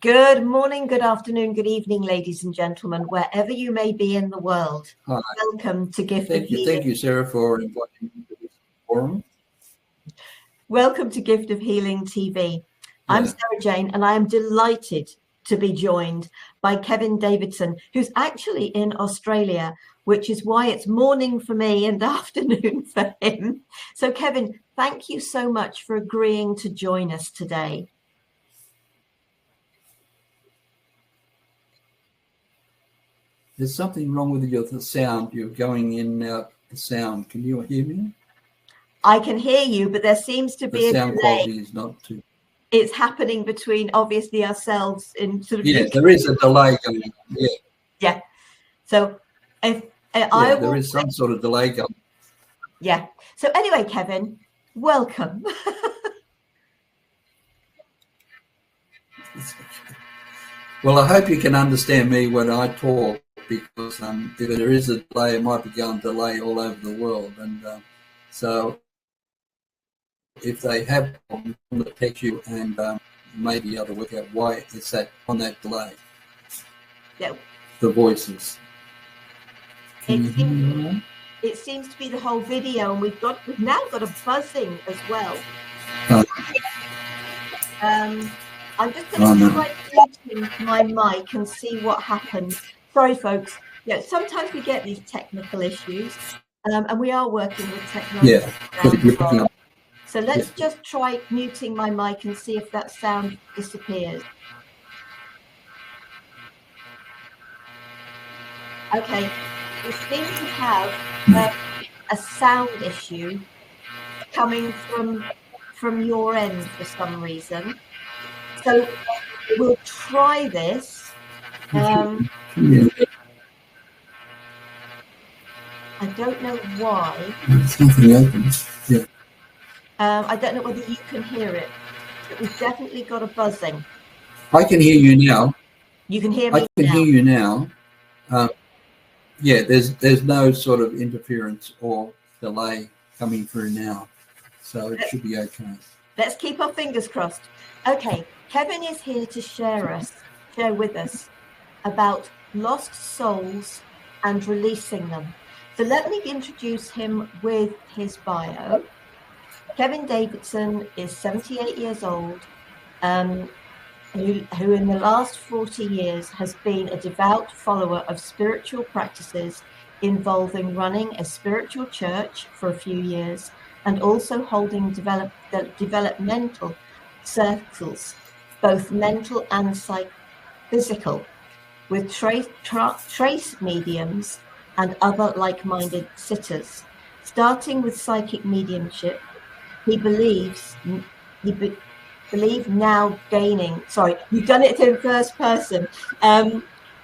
Good morning, good afternoon, good evening, ladies and gentlemen, wherever you may be in the world. Hi. Welcome to Gift of Healing. Thank you, Sarah, for inviting me to this forum. Welcome to Gift of Healing TV. I'm Sara Jane, and I am delighted to be joined by Kevin Davidson, who's actually in Australia, which is why it's morning for me and afternoon for him. So, Kevin, thank you so much for agreeing to join us today. There's something wrong with the sound. You're going in and out the sound. Can you hear me? I can hear you, but there seems to be the sound quality is not too. It's happening between obviously ourselves in sort of. Yeah, there is a delay going on. Yeah. Yeah. So if there is some sort of delay going. Yeah. So anyway, Kevin, welcome. Well, I hope you can understand me when I talk, because if there is a delay, it might be going delay all over the world, and so if they have problems, they'll text you and maybe be able to work out why it's that on that delay. Yeah. The voices. It seems to be the whole video, and we've now got a buzzing as well. I'm just going to try muting my mic and see what happens. Sorry, folks. Yeah, sometimes we get these technical issues, and we are working with technology. Yeah. So let's just try muting my mic and see if that sound disappears. Okay, we seem to have a sound issue coming from your end for some reason. So we'll try this. I don't know why. Something opens. Yeah. I don't know whether you can hear it, but we've definitely got a buzzing. I can hear you now. You can hear me now? I can hear you now. Yeah, there's no sort of interference or delay coming through now, so it should be okay. Let's keep our fingers crossed. Okay, Kevin is here to share with us about lost souls and releasing them. So let me introduce him with his bio. Kevin Davidson is 78 years old, who in the last 40 years has been a devout follower of spiritual practices involving running a spiritual church for a few years and also holding developmental circles, both mental and physical, with trace mediums and other like-minded sitters. Starting with psychic mediumship, he believes now gaining, sorry, you've done it in first person. I'm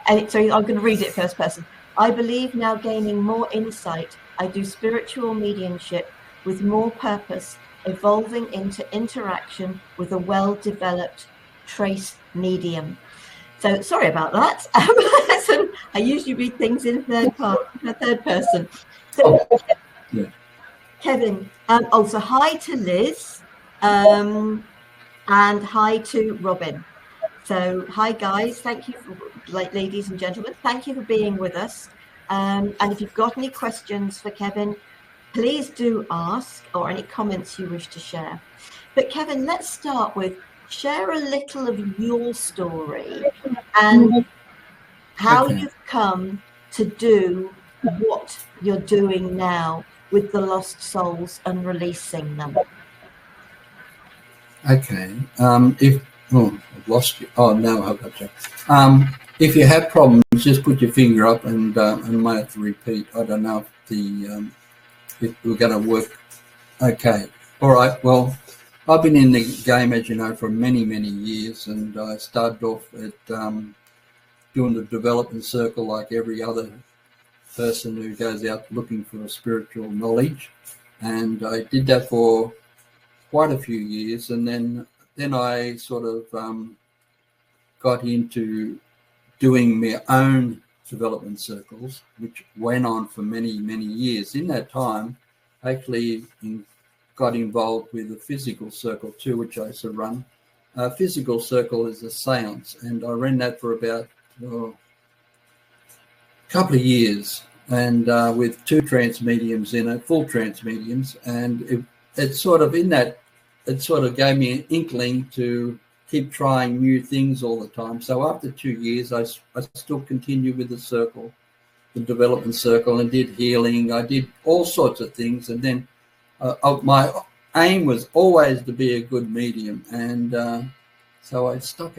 going to read it first person. I believe now gaining more insight. I do spiritual mediumship with more purpose, evolving into interaction with a well-developed trace medium. So sorry about that. I usually read things in third person. So, Kevin, also hi to Liz. And hi to Robin. So hi guys, thank you ladies and gentlemen, thank you for being with us. And if you've got any questions for Kevin, please do ask, or any comments you wish to share. But Kevin, let's start with share a little of your story and how you've come to do what you're doing now with the lost souls and releasing them. Okay. I've lost you. Oh, no, I've got you. If you have problems, just put your finger up and might have to repeat. I don't know if we're going to work. Okay. All right. Well, I've been in the game, as you know, for many, many years, and I started off at doing the development circle like every other person who goes out looking for spiritual knowledge, and I did that for quite a few years, and then I sort of got into doing my own development circles, which went on for many, many years. In that time, I actually got involved with a physical circle too, which I used to run, A physical circle is a seance, and I ran that for about a couple of years, and with 2 trance mediums in it, full trance mediums, and it sort of gave me an inkling to keep trying new things all the time. So after 2 years, I still continued with the circle, the development circle, and did healing. I did all sorts of things, and then my aim was always to be a good medium, and so I stuck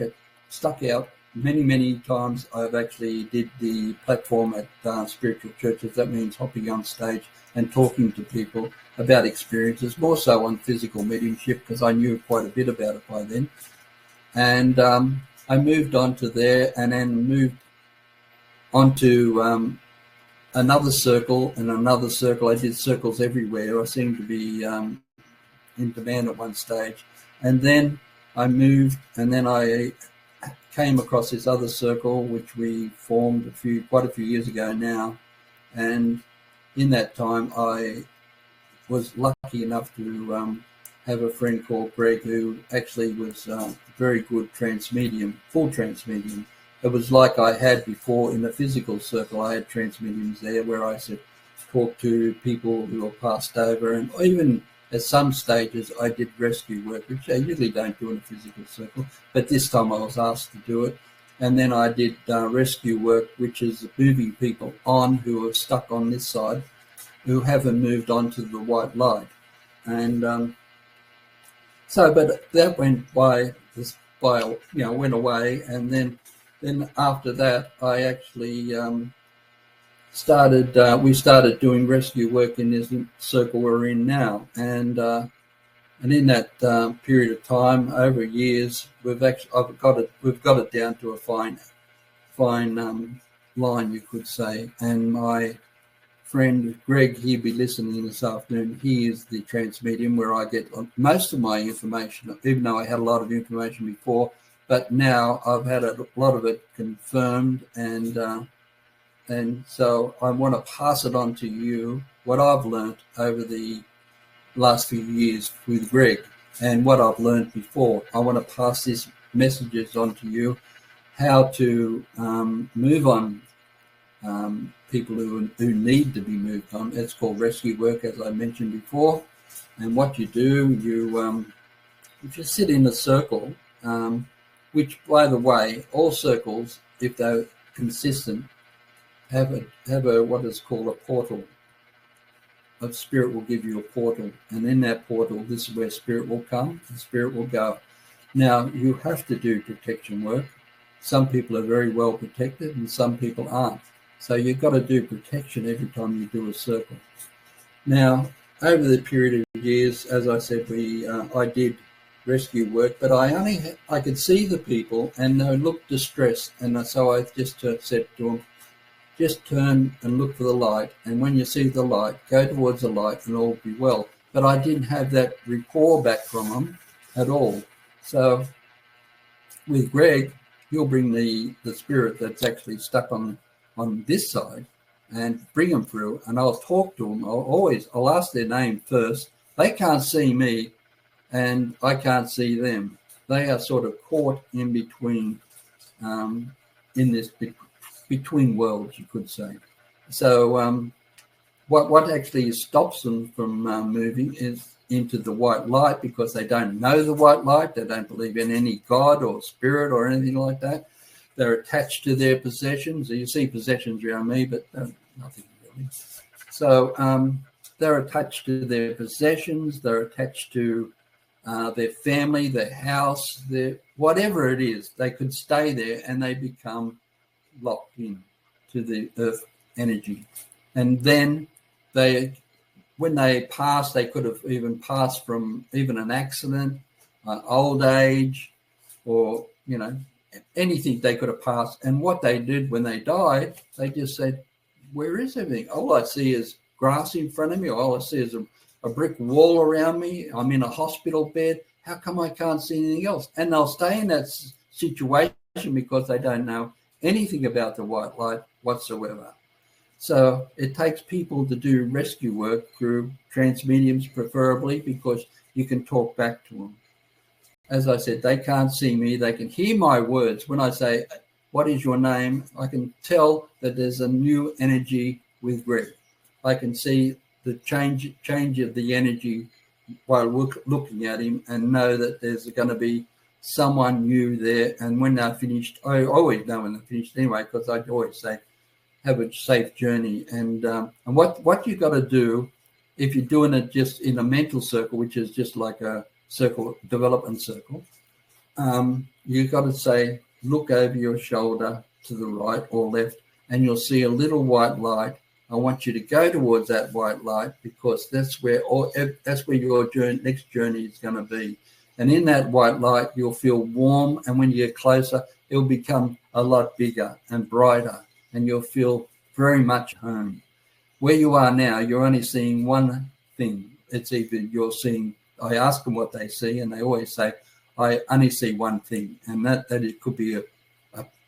out. Many times I've actually did the platform at spiritual churches. That means hopping on stage and talking to people about experiences, more so on physical mediumship, because I knew quite a bit about it by then. And I moved on to there, and then moved on to another circle and another circle. I did circles everywhere. I seemed to be in demand at one stage. And then I moved, and then I came across this other circle, which we formed quite a few years ago now. And in that time, I was lucky enough to have a friend called Greg, who actually was a very good trance medium, full trance medium. It was like I had before in the physical circle. I had trance mediums there where I said talk to people who were passed over, and even at some stages I did rescue work, which I usually don't do in a physical circle, but this time I was asked to do it. And then I did rescue work, which is moving people on who are stuck on this side, who haven't moved on to the white light. And but that went went away. And then after that, I actually we started doing rescue work in this circle we're in now. And in that period of time, over years, we've got it down to a fine line, you could say. And my friend Greg, he'll be listening this afternoon. He is the trance medium where I get most of my information, even though I had a lot of information before, but now I've had a lot of it confirmed, and so I want to pass it on to you, what I've learned over the last few years with Greg and what I've learned before. I want to pass these messages on to you, how to move on people who need to be moved on. It's called rescue work, as I mentioned before. And what you do, you just sit in a circle, which, by the way, all circles, if they're consistent, have a what is called a portal. A spirit will give you a portal, and in that portal, this is where spirit will come, and spirit will go. Now, you have to do protection work. Some people are very well protected, and some people aren't. So you've got to do protection every time you do a circle. Now, over the period of years, as I said, I did rescue work, but I could see the people, and they looked distressed, and so I just said to them, just turn and look for the light, and when you see the light, go towards the light, and all will be well. But I didn't have that rapport back from them at all. So with Greg, he'll bring the spirit that's actually stuck on this side and bring them through, and I'll talk to them. I'll ask their name first. They can't see me, and I can't see them. They are sort of caught in between, in this between worlds, you could say. So what actually stops them from moving is into the white light, because they don't know the white light. They don't believe in any God or spirit or anything like that. They're attached to their possessions. You see possessions around me, but nothing really. So they're attached to their possessions. They're attached to their family, their house, whatever it is. They could stay there, and they become locked in to the earth energy. And then when they pass, they could have even passed from even an accident, old age, or, anything they could have passed. And what they did when they died, they just said, where is everything? All I see is grass in front of me. All I see is a brick wall around me. I'm in a hospital bed. How come I can't see anything else? And they'll stay in that situation because they don't know anything about the white light whatsoever. So it takes people to do rescue work through trance mediums, preferably, because you can talk back to them. as I said, they can't see me. They can hear my words. When I say, what is your name? I can tell that there's a new energy with Greg. I can see the change of the energy while looking at him, and know that there's going to be someone new there. And when they're finished, I always know when they're finished anyway, because I always say, have a safe journey. And what you got to do, if you're doing it just in a mental circle, which is just like a circle, development circle, you got to say, look over your shoulder to the right or left, and you'll see a little white light. I want you to go towards that white light, because that's where your next journey is going to be. And in that white light, you'll feel warm, and when you get closer, it'll become a lot bigger and brighter, and you'll feel very much home. Where you are now, you're only seeing one thing. It's either you're seeing, I ask them what they see, and they always say, I only see one thing, and that it could be a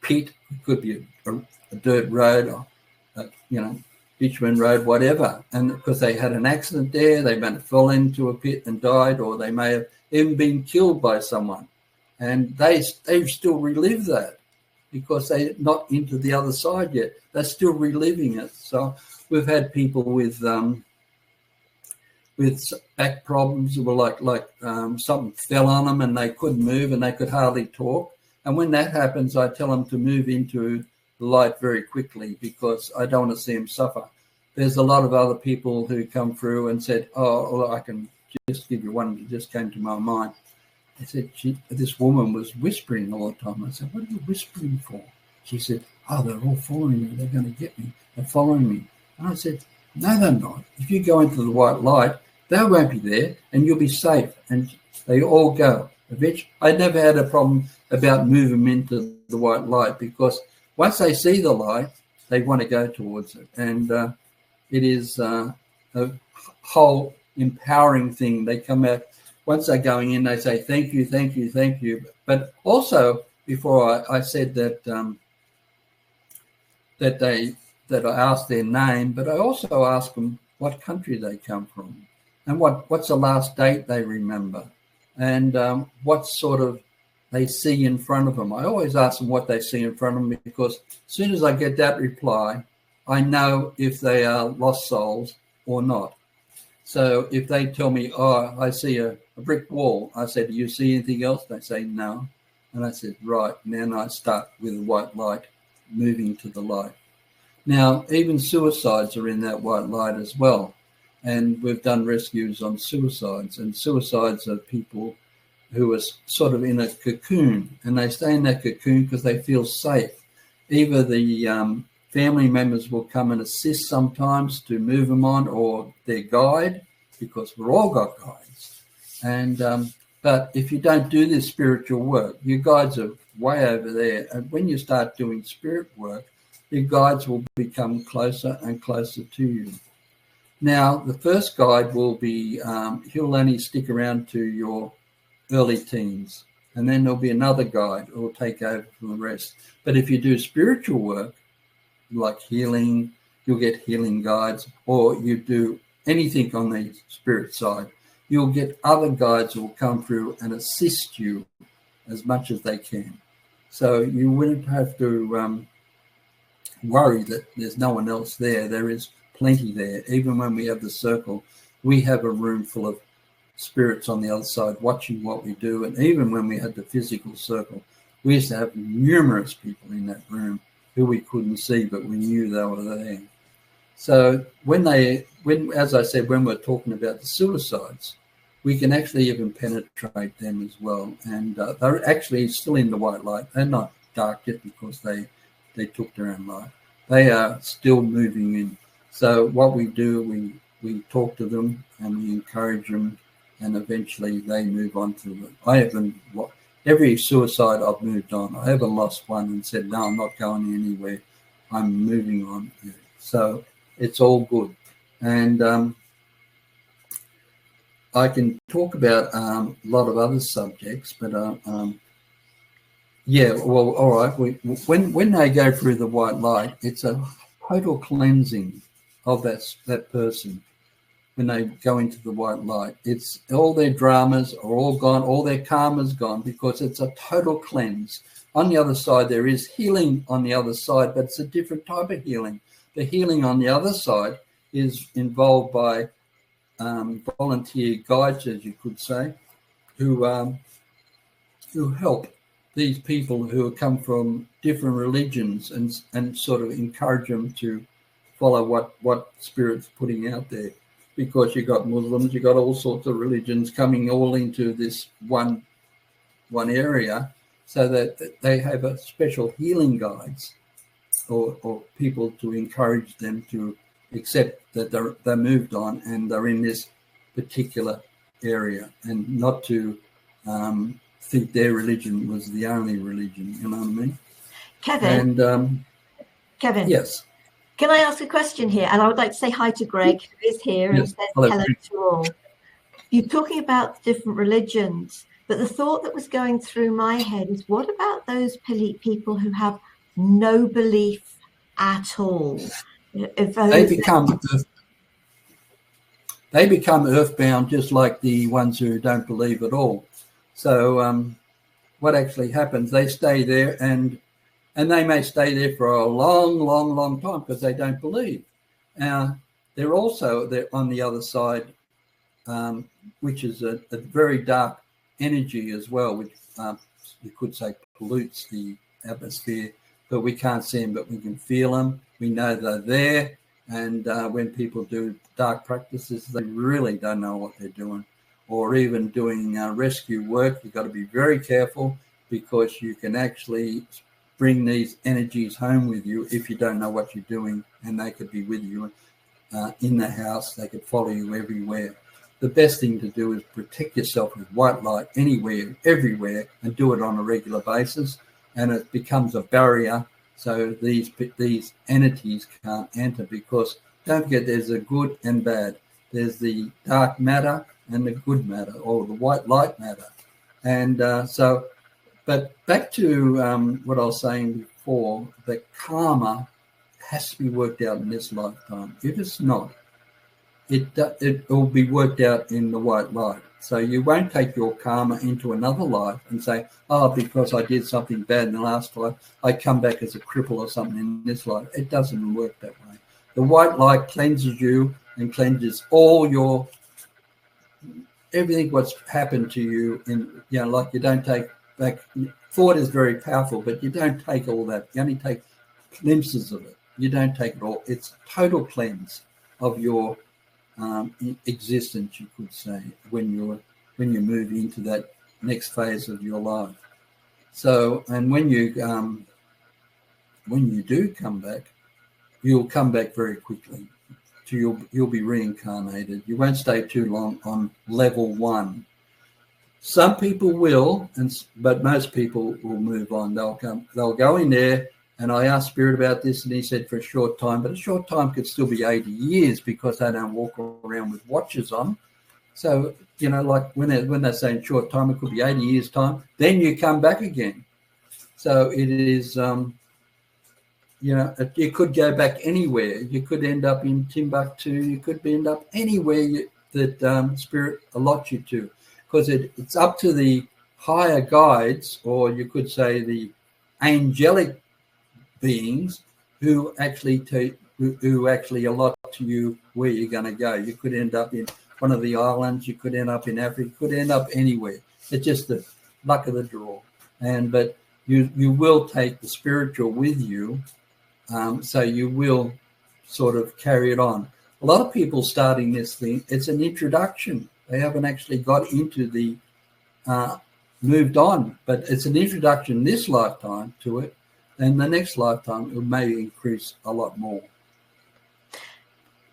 pit, it could be a dirt road, or bitumen road, whatever. And because they had an accident there, they may have fallen into a pit and died, or they may have even been killed by someone, and they've still relived that, because they're not into the other side yet. They're still reliving it. So we've had people with back problems, were like something fell on them and they couldn't move and they could hardly talk. And when that happens, I tell them to move into the light very quickly, because I don't want to see them suffer. There's a lot of other people who come through and said, oh, well, I can just give you one that just came to my mind. They said, this woman was whispering all the time. I said, what are you whispering for? She said, oh, they're all following me. They're going to get me. They're following me. And I said, no, they're not. If you go into the white light, they won't be there, and you'll be safe. And they all go. Eventually, I never had a problem about moving into the white light, because once they see the light, they want to go towards it. And it is a whole empowering thing. They come out, once they're going in, they say, thank you, thank you, thank you. But also, before I said that I asked their name, but I also asked them what country they come from, and what's the last date they remember, and what sort of they see in front of them. I always ask them what they see in front of me, because as soon as I get that reply, I know if they are lost souls or not. So if they tell me, oh, I see a brick wall, I say, do you see anything else? They say, no. And I said, right. And then I start with a white light, moving to the light. Now, even suicides are in that white light as well. And we've done rescues on suicides. And suicides are people who are sort of in a cocoon. And they stay in that cocoon because they feel safe. Either the family members will come and assist sometimes to move them on, or their guide, because we're all got guides. And but if you don't do this spiritual work, your guides are way over there. And when you start doing spirit work, your guides will become closer and closer to you. Now, the first guide will be, he'll only stick around to your early teens. And then there'll be another guide who will take over from the rest. But if you do spiritual work, like healing, you'll get healing guides, or you do anything on the spirit side, you'll get other guides who will come through and assist you as much as they can. So you wouldn't have to worry that there's no one else there. There is plenty there. Even when we have the circle, we have a room full of spirits on the other side watching what we do. And even when we had the physical circle, we used to have numerous people in that room who we couldn't see, but we knew they were there. So as I said, when we're talking about the suicides, we can actually even penetrate them as well. And they're actually still in the white light. They're not dark yet because they took their own life. They are still moving in. So what we do, we talk to them and we encourage them, and eventually they move on to it. Every suicide I've moved on. I haven't lost one and said, no, I'm not going anywhere. I'm moving on. So it's all good. And I can talk about a lot of other subjects, but yeah, well, all right. When they go through the white light, it's a total cleansing of that person. when they go into the white light. It's all their dramas are all gone, all their karma's gone, because it's a total cleanse. On the other side, there is healing on the other side, but it's a different type of healing. The healing on the other side is involved by volunteer guides, as you could say, who help these people who come from different religions and sort of encourage them to follow what Spirit's putting out there. Because you've got Muslims, you've got all sorts of religions coming all into this one area, so that they have a special healing guides or people to encourage them to accept that they're moved on and they're in this particular area, and not to think their religion was the only religion. You know what I mean? Kevin. And Kevin. Yes. Can I ask a question here? And I would like to say hi to Greg, who is here, and says hello to all. You're talking about different religions, but the thought that was going through my head is, what about those people who have no belief at all? They become earthbound, just like the ones who don't believe at all. So what actually happens, they stay there, and they may stay there for a long time because they don't believe. They're also on the other side, which is a very dark energy as well, which you could say pollutes the atmosphere, but we can't see them, but we can feel them. We know they're there. And when people do dark practices, they really don't know what they're doing. Or even doing rescue work, you've got to be very careful, because you can actually bring these energies home with you if you don't know what you're doing, and they could be with you in the house. They could follow you everywhere. The best thing to do is protect yourself with white light anywhere, everywhere, and do it on a regular basis, and it becomes a barrier so these entities can't enter. Because don't forget, there's a good and bad. There's the dark matter and the good matter, or the white light matter. And but back to what I was saying before, the karma has to be worked out in this lifetime. If it's not, it will be worked out in the white light. So you won't take your karma into another life and say, oh, because I did something bad in the last life, I come back as a cripple or something in this life. It doesn't work that way. The white light cleanses you and cleanses all your everything what's happened to you. In like you don't take back. Thought is very powerful, but you don't take all that. You only take glimpses of it. You don't take it all. It's total cleanse of your existence, you could say, when you move into that next phase of your life. So, and when you do come back, you'll come back very quickly. You'll be reincarnated. You won't stay too long on level 1. Some people will, but most people will move on. They'll go in there, and I asked Spirit about this, and he said for a short time, but a short time could still be 80 years because they don't walk around with watches on. So, like when they're saying short time, it could be 80 years' time. Then you come back again. So it is, you could go back anywhere. You could end up in Timbuktu. You could end up anywhere that Spirit allots you to. Because it's up to the higher guides, or you could say the angelic beings, who actually allot to you where you're going to go. You could end up in one of the islands. You could end up in Africa. You could end up anywhere. It's just the luck of the draw. But you will take the spiritual with you, so you will sort of carry it on. A lot of people starting this thing, it's an introduction. They haven't actually got into the moved on, but it's an introduction this lifetime to it, and the next lifetime it may increase a lot more.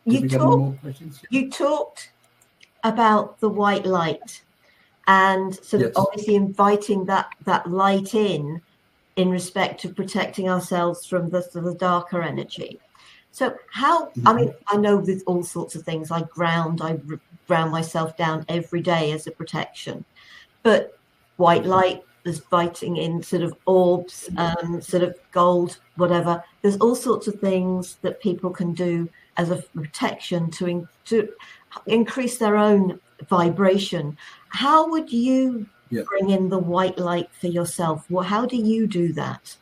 You talked about the white light and sort of obviously inviting that light in respect of protecting ourselves from the darker energy. So how, I mean, I know there's all sorts of things. I ground myself down every day as a protection, but white light is biting in sort of orbs, sort of gold, whatever. There's all sorts of things that people can do as a protection to increase their own vibration. How would you bring in the white light for yourself? How do you do that?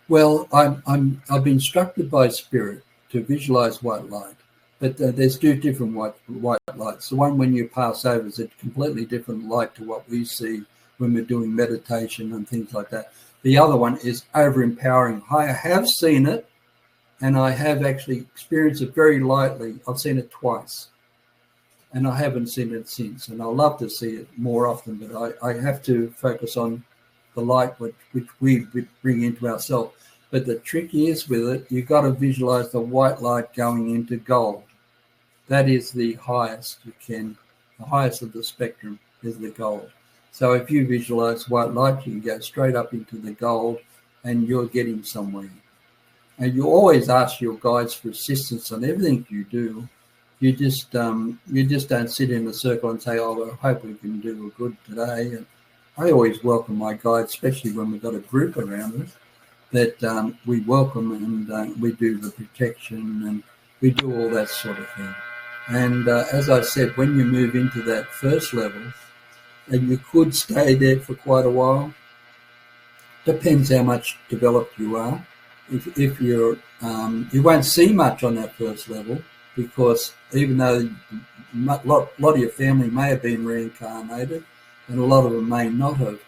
Well, I've been instructed by spirit to visualize white light, but there's two different white lights. The one when you pass over is a completely different light to what we see when we're doing meditation and things like that. The other one is over-empowering. I have seen it, and I have actually experienced it very lightly. I've seen it twice, and I haven't seen it since. And I'd love to see it more often, but I have to focus on the light which we bring into ourselves. But the trick is with it, you've got to visualize the white light going into gold. That is the highest you can. The highest of the spectrum is the gold. So if you visualize white light, you can go straight up into the gold, and you're getting somewhere. And you always ask your guides for assistance on everything you do. You just don't sit in a circle and say, "Oh, I hope we can do a good today." And I always welcome my guides, especially when we've got a group around us, that we welcome, and we do the protection, and we do all that sort of thing. And as I said, when you move into that first level, and you could stay there for quite a while, depends how much developed you are. If you're, you won't see much on that first level, because even though a lot of your family may have been reincarnated, and a lot of them may not have.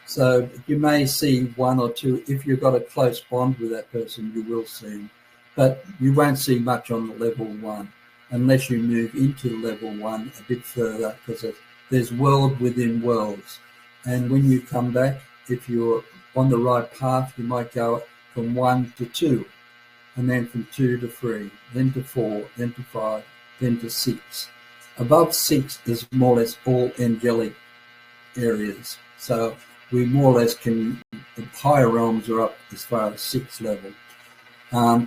So you may see one or two. If you've got a close bond with that person, you will see them. But you won't see much on the level one unless you move into level one a bit further, because there's world within worlds. And when you come back, if you're on the right path, you might go from 1 to 2, and then from 2 to 3, then to 4, then to 5, then to 6. Above 6 is more or less all angelic areas. So we more or less can, the higher realms are up as far as 6th level.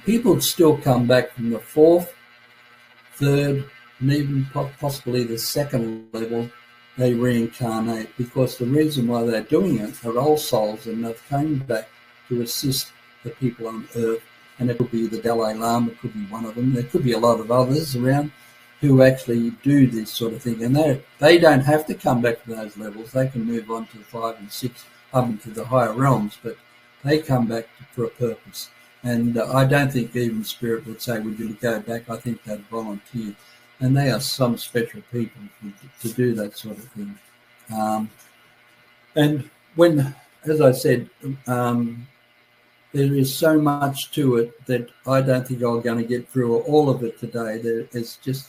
People still come back from the 4th, 3rd, and even possibly the 2nd level. They reincarnate, because the reason why they're doing it are old souls, and they've come back to assist the people on Earth. And it could be the Dalai Lama, it could be one of them. There could be a lot of others around who actually do this sort of thing. And they don't have to come back to those levels. They can move on to 5 and 6, up into the higher realms, but they come back for a purpose. And I don't think even Spirit would say, "Would you go back?" I think they'd volunteer. And they are some special people to do that sort of thing. And when, as I said, there is so much to it that I don't think I'm going to get through all of it today. There is just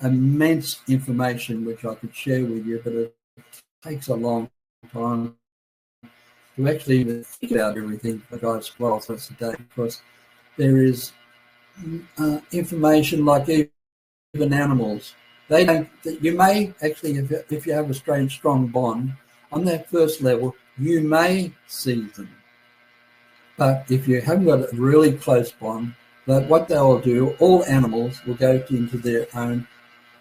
immense information which I could share with you, but it takes a long time to actually even think about everything that I've spoiled for us today, because there is information like even animals. They don't. You may actually, if you have a strong bond on that first level, you may see them. But if you haven't got a really close bond, that what they will do, all animals will go into their own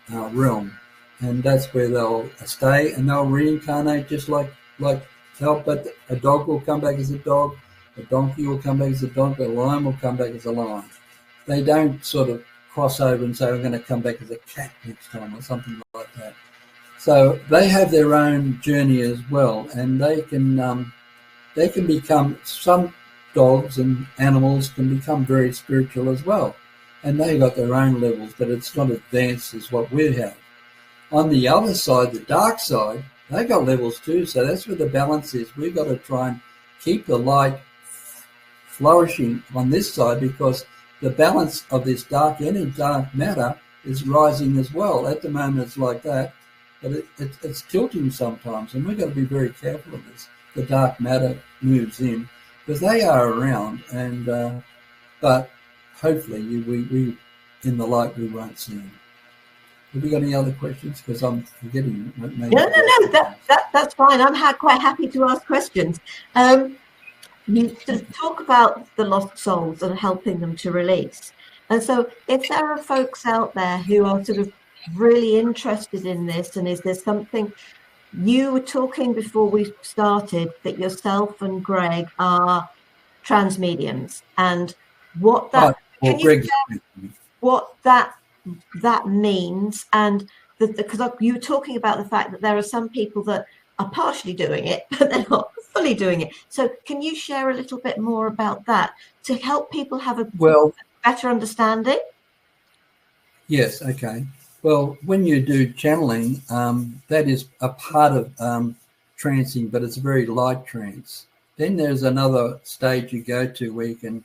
realm, and that's where they'll stay, and they'll reincarnate just like help. But a dog will come back as a dog, a donkey will come back as a donkey, a lion will come back as a lion. They don't sort of cross over and say, "I'm going to come back as a cat next time," or something like that. So they have their own journey as well, and they can become, some dogs and animals can become very spiritual as well, and they got their own levels, but it's not advanced as what we have. On the other side, the dark side, they got levels too, so that's where the balance is. We've got to try and keep the light flourishing on this side, because the balance of this dark energy, dark matter, is rising as well. At the moment it's like that, but it's tilting sometimes, and we've got to be very careful of this. The dark matter moves in, because they are around, and but hopefully we in the light we won't see them. Have you got any other questions? Because I'm forgetting. No. That's fine. I'm quite happy to ask questions. You talk about the lost souls and helping them to release. And so if there are folks out there who are sort of really interested in this, and is there something, you were talking before we started that yourself and Greg are trans mediums, and what that... Greg, what that means, and because you were talking about the fact that there are some people that are partially doing it, but they're not fully doing it. So can you share a little bit more about that to help people have a better understanding? Yes, okay. Well, when you do channeling, that is a part of trancing, but it's a very light trance. Then there's another stage you go to where you can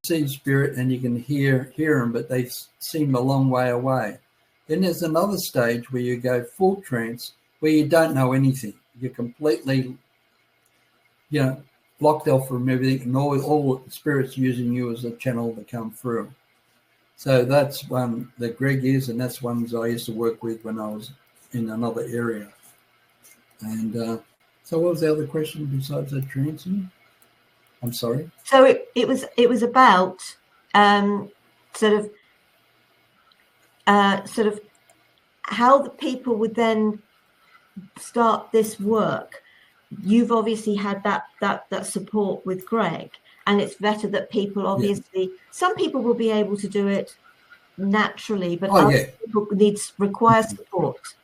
see spirit and you can hear them, but they seem a long way away. Then there's another stage where you go full trance, where you don't know anything. You're completely, blocked off from everything, and all the spirits using you as a channel to come through. So that's one that Greg is, and that's ones I used to work with when I was in another area. And so what was the other question besides that trancing? I'm sorry. So it was about sort of how the people would then start this work. You've obviously had that support with Greg, and it's better that people obviously, some people will be able to do it naturally, but other people require support.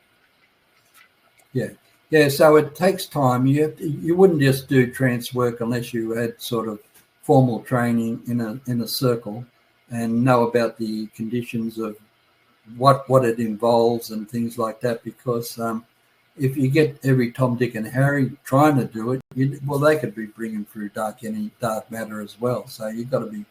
Yeah, so it takes time. You wouldn't just do trance work unless you had sort of formal training in a circle and know about the conditions of what it involves and things like that, because if you get every Tom, Dick and Harry trying to do it, they could be bringing through dark matter as well. So you've got to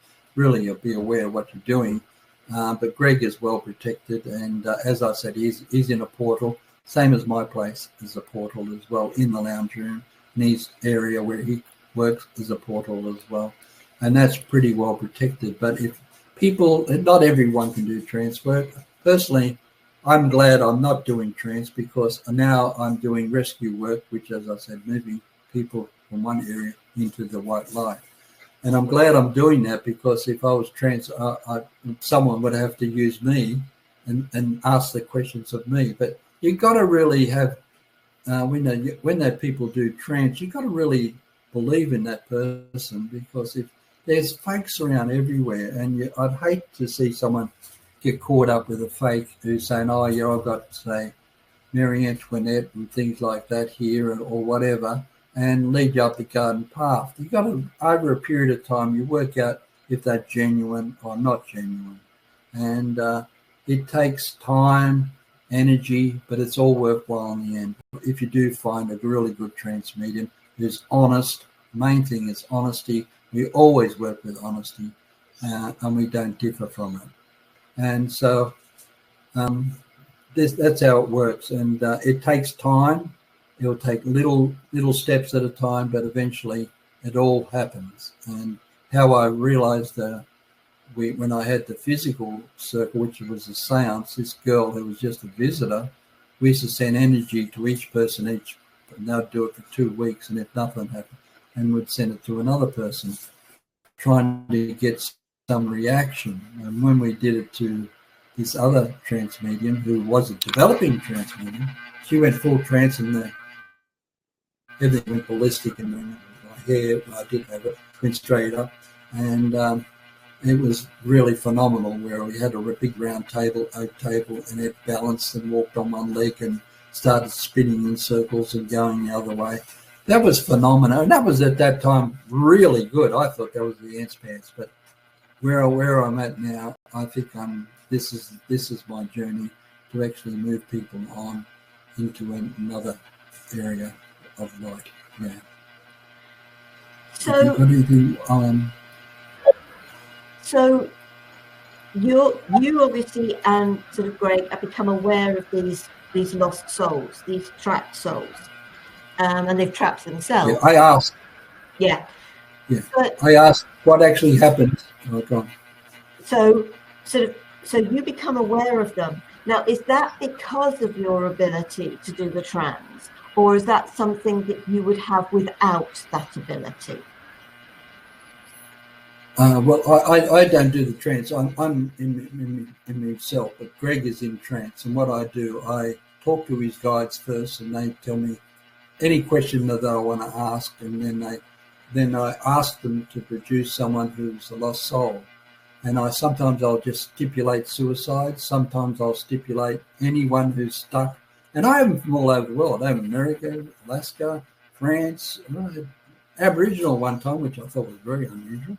be aware of what you're doing. But Greg is well protected, and as I said, he's in a portal, same as my place is a portal as well, in the lounge room. And his area where he works is a portal as well, and that's pretty well protected. But if people, not everyone can do trance work. Personally, I'm glad I'm not doing trance, because now I'm doing rescue work, which, as I said, moving people from one area into the white light. And I'm glad I'm doing that, because if I was trance, someone would have to use me and ask the questions of me. But you've got to really have, when that people do trance, you've got to really believe in that person, because if there's fakes around everywhere, and I'd hate to see someone get caught up with a fake who's saying, oh, yeah, I've got, say, Marie Antoinette and things like that here, or whatever, and lead you up the garden path. You've got to, over a period of time, you work out if they're genuine or not genuine. And it takes time, energy, but it's all worthwhile in the end. If you do find a really good trance medium who's honest, main thing is honesty. We always work with honesty, and we don't differ from it. And so that's how it works. And it takes time. It'll take little steps at a time, but eventually it all happens. And how I realized when I had the physical circle, which was a seance, this girl who was just a visitor, we used to send energy to each person and they'd do it for 2 weeks, and if nothing happened, and we'd send it to another person, trying to get some reaction. And when we did it to this other trance medium, who was a developing trance medium, she went full trance, and everything went ballistic, and then my hair, I did have it, went straight up. And it was really phenomenal, where we had a big round table, oak table, and it balanced and walked on one leg and started spinning in circles and going the other way. That was phenomenal, and that was at that time really good. I thought that was the ants pants, but where I'm at now, I think this is my journey to actually move people on into another area of light. Yeah. So So you obviously and sort of Greg have become aware of these lost souls, these trapped souls, and they've trapped themselves. Yeah, I asked. Yeah. But, I asked what actually happened. Oh, God. So you become aware of them. Now, is that because of your ability to do the trance, or is that something that you would have without that ability? Well, I don't do the trance. I'm in myself, but Greg is in trance. And what I do, I talk to his guides first, and they tell me any question that I want to ask, and then I ask them to produce someone who's a lost soul. And sometimes I'll just stipulate suicide. Sometimes I'll stipulate anyone who's stuck. And I have them from all over the world. I have America, Alaska, France, Aboriginal one time, which I thought was very unusual.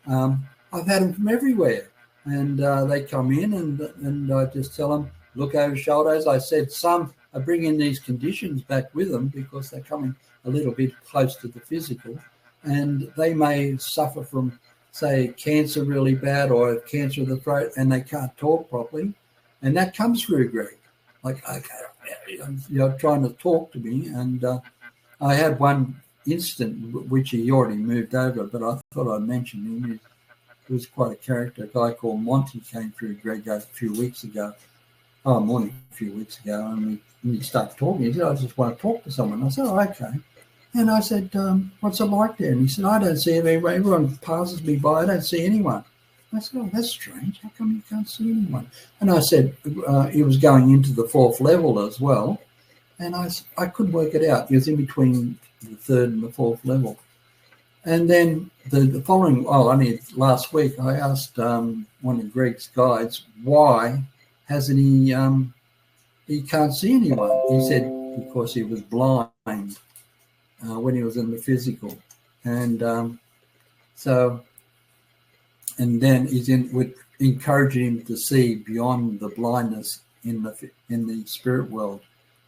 I've had them from everywhere. And they come in and I just tell them, look over shoulders. I said some are bringing these conditions back with them because they're coming a little bit close to the physical. And they may suffer from, say, cancer really bad or cancer of the throat and they can't talk properly. And that comes through Greg. Like, okay, you're trying to talk to me. And I had one incident, which he already moved over, but I thought I'd mention him. He was quite a character. A guy called Monty came through Greg a few weeks ago. Morning, a few weeks ago. And we started talking. He said, I just want to talk to someone. I said, oh, okay. And I said, what's it like there? And he said, I don't see anyone. Everyone passes me by. I don't see anyone. I said, oh, that's strange. How come you can't see anyone? And I said, he was going into the 4th level as well. And I couldn't work it out. He was in between the 3rd and the 4th level. And then the following, only last week, I asked one of Greg's guides, why hasn't he can't see anyone? He said, because he was blind when he was in the physical. And and then he's with encouraging him to see beyond the blindness in the spirit world.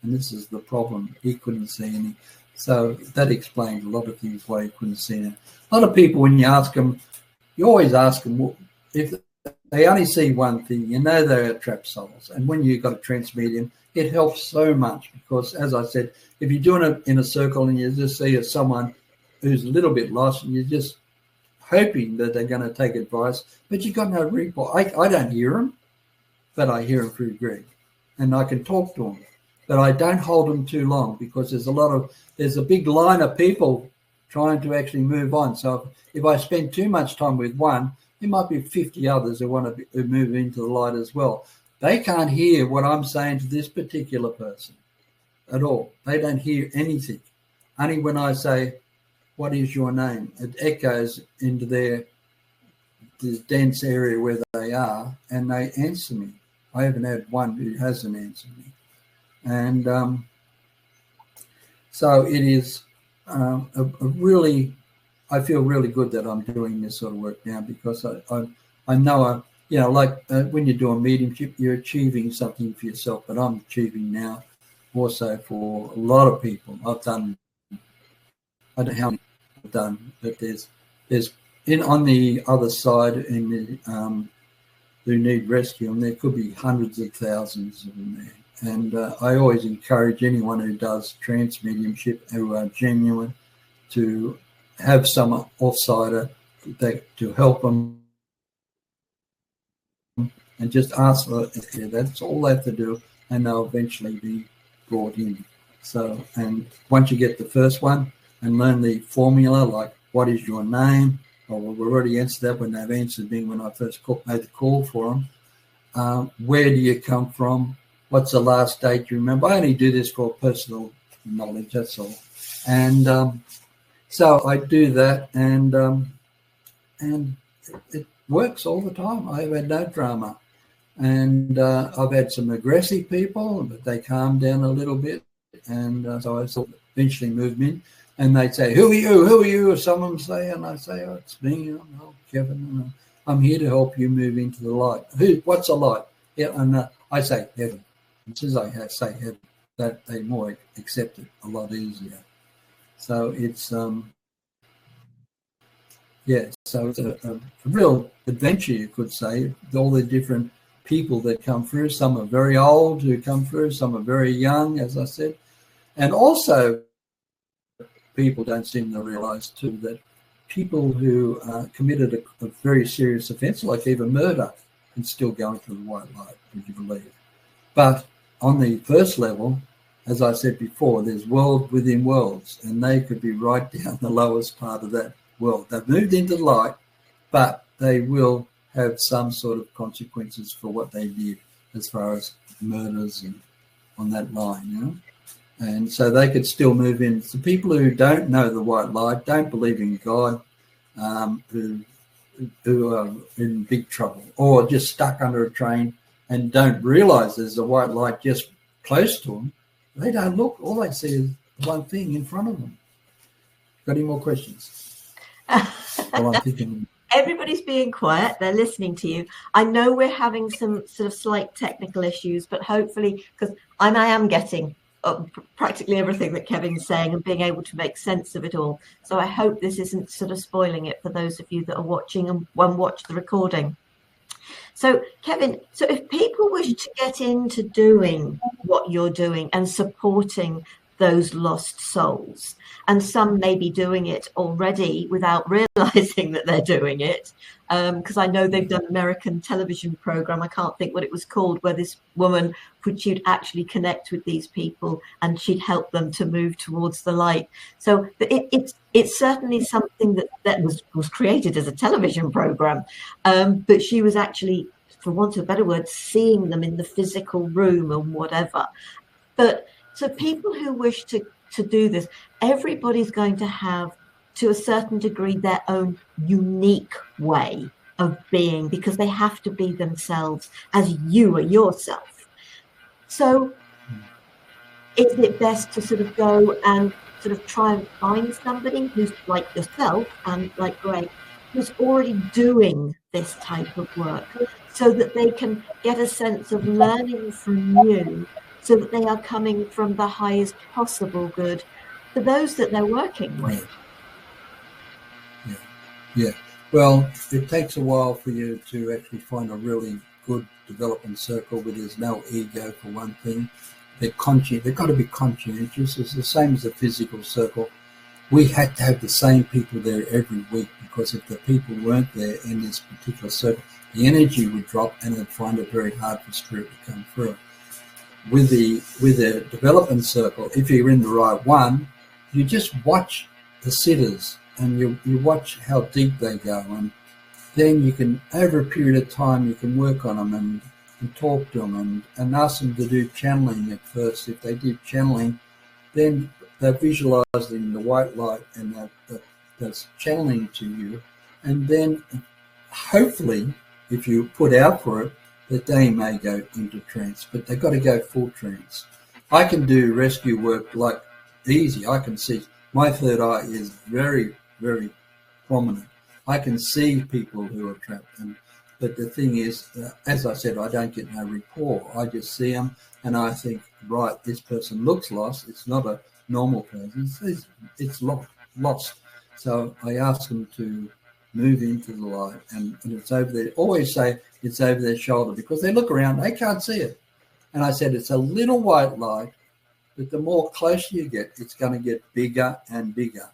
And this is the problem. He couldn't see any. So that explains a lot of things why he couldn't see it. A lot of people, when you ask them, you always ask them, if they only see one thing, they're trapped souls. And when you've got a trance medium, it helps so much because, as I said, if you're doing it in a circle and you just see someone who's a little bit lost and you're just hoping that they're going to take advice, but you've got no recall. I don't hear them, but I hear them through Greg. And I can talk to them. But I don't hold them too long because there's a big line of people trying to actually move on. So if I spend too much time with one, there might be 50 others who want to move into the light as well. They can't hear what I'm saying to this particular person at all. They don't hear anything. Only when I say, what is your name? It echoes into this dense area where they are and they answer me. I haven't had one who hasn't answered me. And so it is a really, I feel really good that I'm doing this sort of work now because I know, when you're doing mediumship, you're achieving something for yourself, but I'm achieving now also for a lot of people. I've done, I don't know how many I've done, but there's on the other side who need rescue, and there could be hundreds of thousands of them there. And I always encourage anyone who does trance mediumship who are genuine to have some offsider to help them and just ask for it. Yeah, that's all they have to do, and they'll eventually be brought in. So, and once you get the first one and learn the formula, like what is your name? Well, we've already answered that when they've answered me when I first made the call for them. Where do you come from? What's the last date you remember? I only do this for personal knowledge, that's all. And so I do that, and it works all the time. I've had no drama. And I've had some aggressive people, but they calmed down a little bit. And so I sort of eventually moved them in. And they'd say, who are you? Who are you? Or someone say, and I say, oh, it's me. I'm Kevin. I'm here to help you move into the light. What's the light? Yeah, and I say heaven. As soon as I say heaven, that they more accept it a lot easier. So it's so it's a real adventure, you could say, with all the different people that come through. Some are very old who come through, some are very young, as I said. And also, people don't seem to realize too that people who committed a very serious offense, like even murder, can still go into the white light, would you believe? But on the first level, as I said before, there's world within worlds, and they could be right down the lowest part of that world. They've moved into the light, but they will have some sort of consequences for what they did as far as murders and on that line, And so they could still move in. So people who don't know the white light, don't believe in God, who who are in big trouble or just stuck under a train and don't realise there's a white light just close to them. They don't look. All they see is one thing in front of them. Got any more questions? Well, I'm thinking. Everybody's being quiet. They're listening to you. I know we're having some sort of slight technical issues, but hopefully, because I am getting practically everything that Kevin's saying and being able to make sense of it all. So I hope this isn't sort of spoiling it for those of you that are watching and watch the recording. So, Kevin, so if people wish to get into doing what you're doing and supporting those lost souls, and some may be doing it already without realizing that they're doing it, because I know they've done an American television program, I can't think what it was called, where this woman she'd actually connect with these people and she'd help them to move towards the light. So it's certainly something that was created as a television program, but she was actually, for want of a better word, seeing them in the physical room and whatever. But so people who wish to do this, everybody's going to have, to a certain degree, their own unique way of being, because they have to be themselves as you are yourself. So is it best to sort of go and sort of try and find somebody who's like yourself and like Greg, who's already doing this type of work, so that they can get a sense of learning from you, so that they are coming from the highest possible good for those that they're working with? Yeah. Well, it takes a while for you to actually find a really good development circle where there's no ego, for one thing. They've got to be conscientious. It's the same as the physical circle. We had to have the same people there every week, because if the people weren't there in this particular circle, the energy would drop and they'd find it very hard for spirit to come through. With the development circle, if you're in the right one, you just watch the sitters and you watch how deep they go, and then you can, over a period of time, you can work on them and talk to them and ask them to do channeling at first. If they did channeling, then they're visualizing the white light and that's channeling to you, and then hopefully, if you put out for it, that they may go into trance, but they've got to go full trance. I can do rescue work like easy. I can see, my third eye is very, very prominent. I can see people who are trapped, but the thing is, as I said, I don't get no rapport. I just see them and I think, right, this person looks lost. It's not a normal person. It's lost. So I ask them to move into the light, and it's over there. Always say it's over their shoulder, because they look around, they can't see it. And I said, it's a little white light, but the more closer you get, it's going to get bigger and bigger.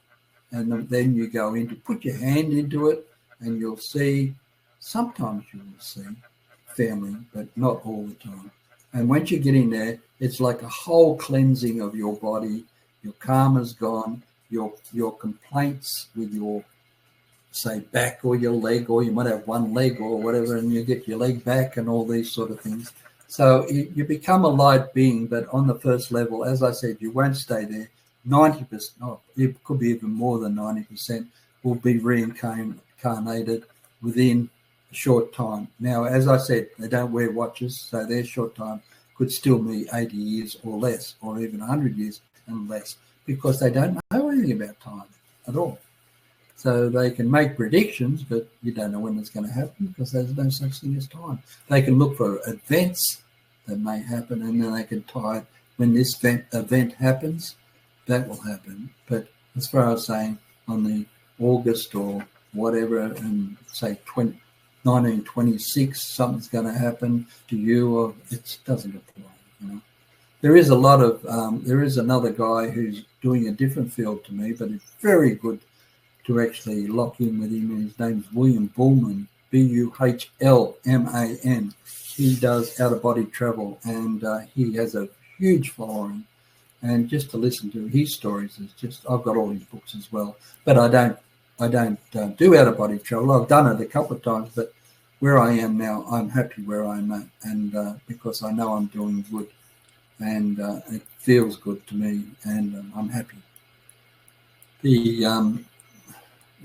And then you go into, put your hand into it, and you'll see, sometimes you will see family, but not all the time. And once you get in there, it's like a whole cleansing of your body. Your karma's gone, your complaints with your, say, back or your leg, or you might have one leg or whatever, and you get your leg back and all these sort of things. So you become a light being, but on the first level, as I said, you won't stay there. 90%, it could be even more than 90%, will be reincarnated within a short time. Now, as I said, they don't wear watches, so their short time could still be 80 years or less, or even 100 years and less, because they don't know anything about time at all. So they can make predictions, but you don't know when it's going to happen, because there's no such thing as time. They can look for events that may happen, and then they can tie it, when this event happens, that will happen. But as far as saying on the August or whatever, and say 1926, something's going to happen to you, or it doesn't apply, you know. There is a lot of, there is another guy who's doing a different field to me, but it's very good to actually lock in with him. His name's William Buhlman, Buhlman. He does out-of-body travel, and he has a huge following. And just to listen to his stories is just, I've got all his books as well. But I don't do out-of-body travel. I've done it a couple of times, but where I am now, I'm happy where I'm at, and because I know I'm doing good, and it feels good to me, and I'm happy.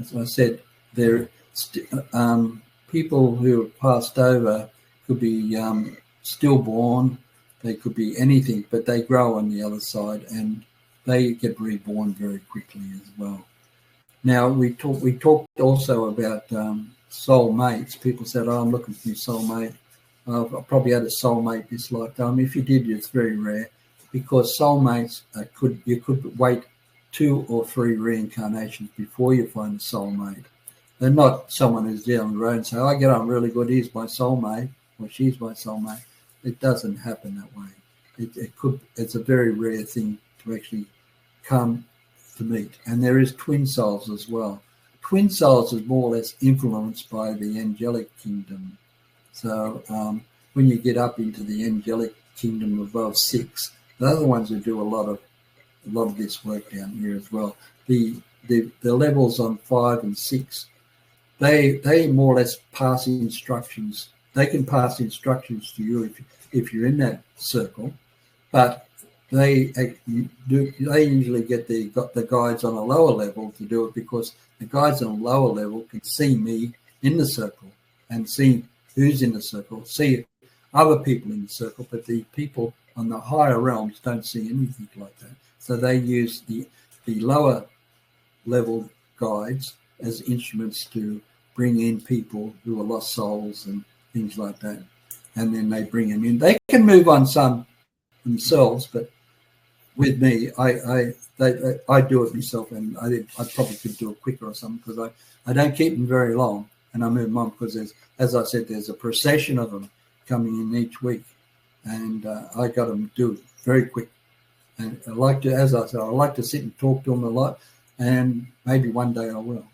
As I said, there people who have passed over could be stillborn, they could be anything, but they grow on the other side and they get reborn very quickly as well. Now, we talked also about soulmates. People said, "Oh, I'm looking for my soulmate. I probably had a soulmate this lifetime." If you did, it's very rare, because soulmates you could wait 2 or 3 reincarnations before you find a soulmate. They're not someone who's down the road and say, "I get on really good. He's my soulmate," or "She's my soulmate." It doesn't happen that way. It's a very rare thing to actually come to meet. And there is twin souls as well. Twin souls is more or less influenced by the angelic kingdom. So when you get up into the angelic kingdom above 6, they're the ones who do a lot of this work down here as well. The levels on 5 and 6, they more or less pass instructions. They can pass instructions to you if you're in that circle, but they usually get the guides on a lower level to do it, because the guides on a lower level can see me in the circle and see who's in the circle, see other people in the circle, but the people on the higher realms don't see anything like that. So they use the lower level guides as instruments to bring in people who are lost souls and things like that, and then they bring them in. They can move on some themselves, but with me, I do it myself, and I probably could do it quicker or something, because I don't keep them very long, and I move them on, because as I said, there's a procession of them coming in each week, and I got them do it very quick. And I like to, as I said, I like to sit and talk to them a lot, and maybe one day I will.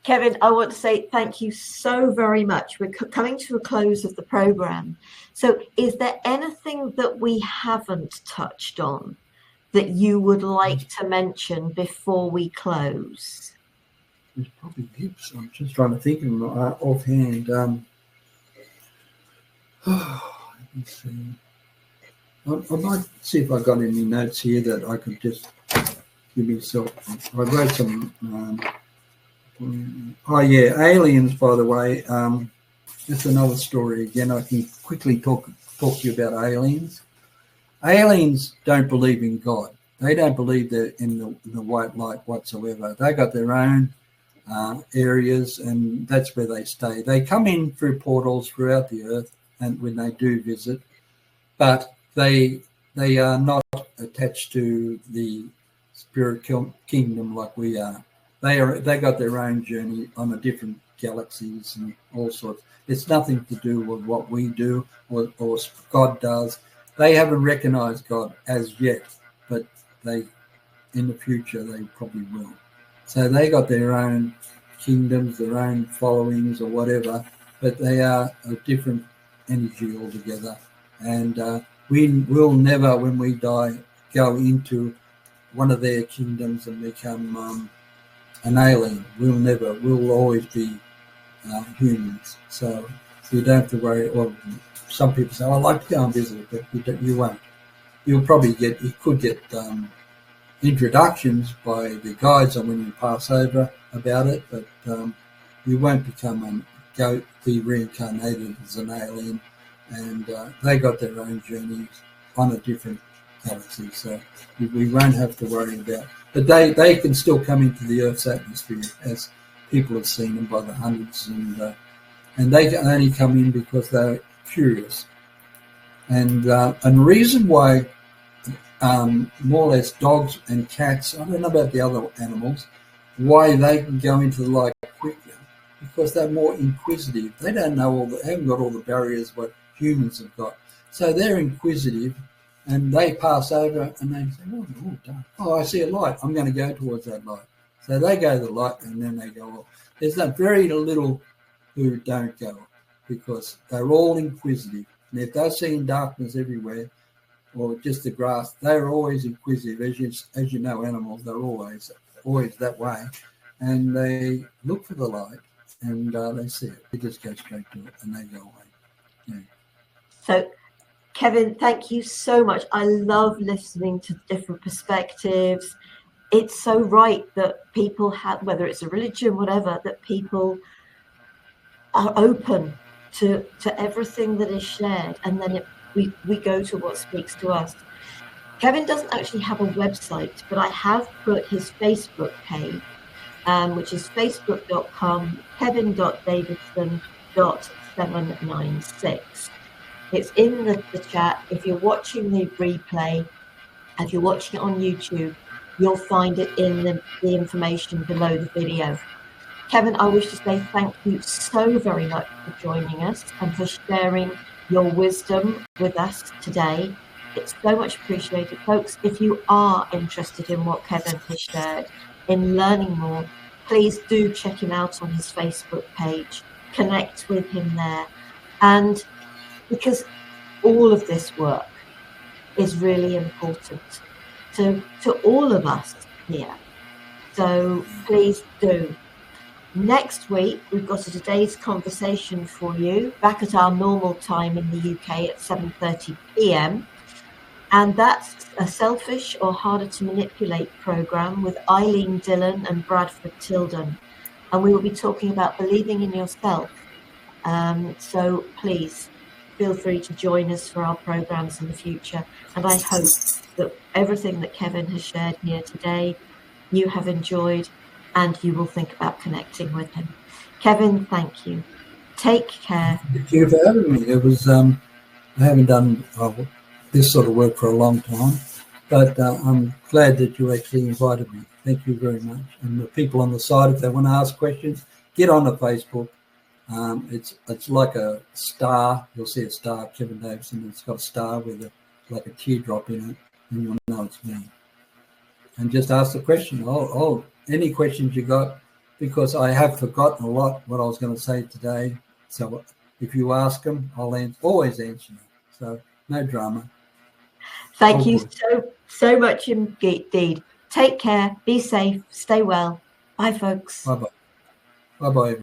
Kevin, I want to say thank you so very much. We're coming to a close of the program. So is there anything that we haven't touched on that you would like to mention before we close? There's probably heaps. I'm just trying to think of them offhand. Let me see. I might see if I got any notes here that I could just give myself. I wrote some... aliens, by the way. That's another story again. I can quickly talk to you about aliens. Aliens don't believe in God. They don't believe they're in the white light whatsoever. They got their own areas, and that's where they stay. They come in through portals throughout the earth, and when they do visit, but they are not attached to the spirit kingdom like we are. They got their own journey on a different galaxies and all sorts. It's nothing to do with what we do or God does. They haven't recognized God as yet, but in the future they probably will. So they got their own kingdoms, their own followings or whatever, but they are a different energy altogether. And we will never, when we die, go into one of their kingdoms and become an alien. We'll always be humans. So you don't have to worry. Or some people say, "I'd like to go and visit it," but you won't. You could get introductions by the guides on when you pass over about it, but you won't be reincarnated as an alien. And they got their own journeys on a different galaxy, so we won't have to worry about. But they can still come into the Earth's atmosphere, as people have seen them by the hundreds, and they can only come in because they're curious. And the reason why more or less dogs and cats, I don't know about the other animals, why they can go into the light quicker, because they're more inquisitive. They don't know they haven't got all the barriers what humans have got, so they're inquisitive. And they pass over and they say, "Oh, I see a light. I'm going to go towards that light." So they go to the light and then they go off. There's very little who don't go, because they're all inquisitive. And if they're seeing darkness everywhere or just the grass, they're always inquisitive. As you know, animals, they're always that way. And they look for the light and they see it. They just go straight to it and they go away. Yeah. So, Kevin, thank you so much. I love listening to different perspectives. it's so right that people have, whether it's a religion, whatever, that people are open to everything that is shared, and then we go to what speaks to us. Kevin doesn't actually have a website, but I have put his Facebook page, which is facebook.com/kevin.davidson.796. It's in the chat. If you're watching the replay, if you're watching it on YouTube, you'll find it in the information below the video. Kevin, I wish to say thank you so very much for joining us and for sharing your wisdom with us today. It's so much appreciated. Folks, if you are interested in what Kevin has shared, in learning more, please do check him out on his Facebook page, connect with him there. And because all of this work is really important to all of us here. So please do. Next week, we've got a today's conversation for you back at our normal time in the UK at 7:30 p.m. And that's a selfish or harder to manipulate program with Eileen Dillon and Bradford Tilden. And we will be talking about believing in yourself. So please feel free to join us for our programs in the future. And I hope that everything that Kevin has shared here today, you have enjoyed, and you will think about connecting with him. Kevin, thank you. Take care. Thank you for having me. It was I haven't done this sort of work for a long time, but I'm glad that you actually invited me. Thank you very much. And the people on the side, if they want to ask questions, get on the Facebook. It's like a star. You'll see a star, Kevin Davidson. It's got a star with like a teardrop in it, and you'll know it's me. And just ask the question. Any questions you got, because I have forgotten a lot what I was going to say today. So if you ask them, I'll always answer them. So no drama. Thank you so much indeed. Take care. Be safe. Stay well. Bye, folks. Bye-bye. Bye-bye.